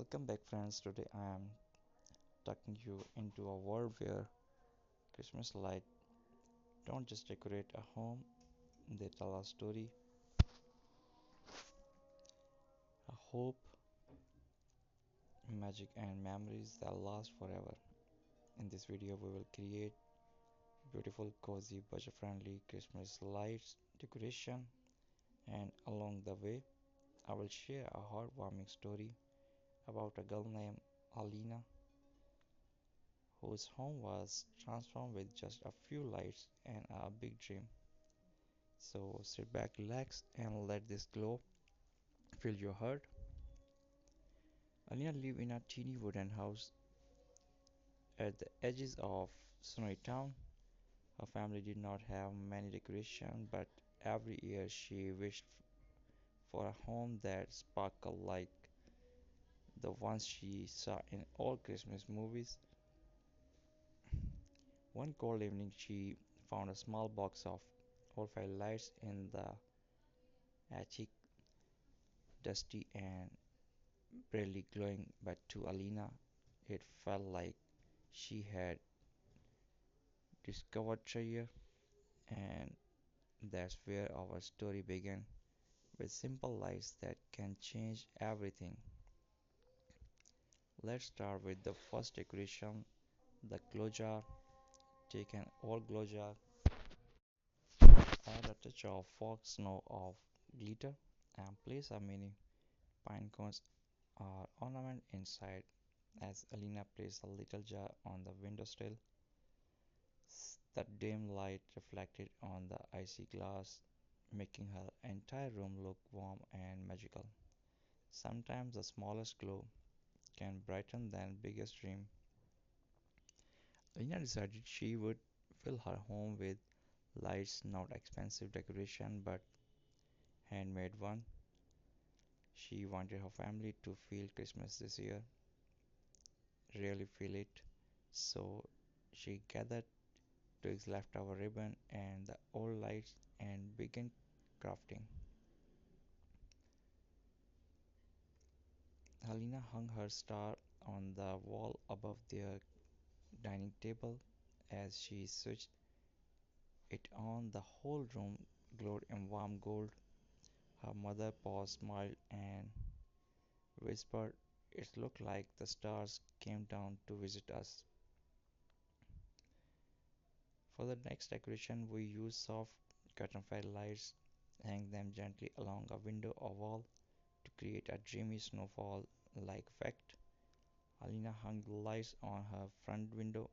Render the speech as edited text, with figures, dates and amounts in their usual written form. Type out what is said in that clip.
Welcome back, friends. Today I am taking you into a world where Christmas lights don't just decorate a home, they tell a story, a hope, magic, and memories that last forever. In this video, we will create beautiful, cozy, budget friendly Christmas lights decoration, and along the way, I will share a heartwarming story about a girl named Alina whose home was transformed with just a few lights and a big dream. So sit back, relax, and let this glow fill your heart. Alina lived in a teeny wooden house at the edges of snowy town. Her family did not have many decorations, but every year she wished for a home that sparkled like the ones she saw in old Christmas movies. One cold evening, she found a small box of old-fashioned lights in the attic, dusty and barely glowing, but to Alina, it felt like she had discovered treasure, and that's where our story began with simple lights that can change everything. Let's start with the first decoration, the glow jar. Take an old glow jar, add a touch of fog snow of glitter, and place a mini pinecones or ornament inside. As Alina placed the little jar on the windowsill, the dim light reflected on the icy glass, making her entire room look warm and magical. Sometimes the smallest glow can brighten the biggest dream. Lina decided she would fill her home with lights, not expensive decoration but handmade one. She wanted her family to feel Christmas this year, really feel it. So she gathered twigs, leftover ribbon, and the old lights and began crafting. Helena hung her star on the wall above their dining table. As she switched it on, the whole room glowed in warm gold. Her mother paused, smiled, and whispered, "It looked like the stars came down to visit us." For the next decoration, we used soft curtain-fed lights, hang them gently along a window or wall to create a dreamy snowfall-like effect. Alina hung the lights on her front window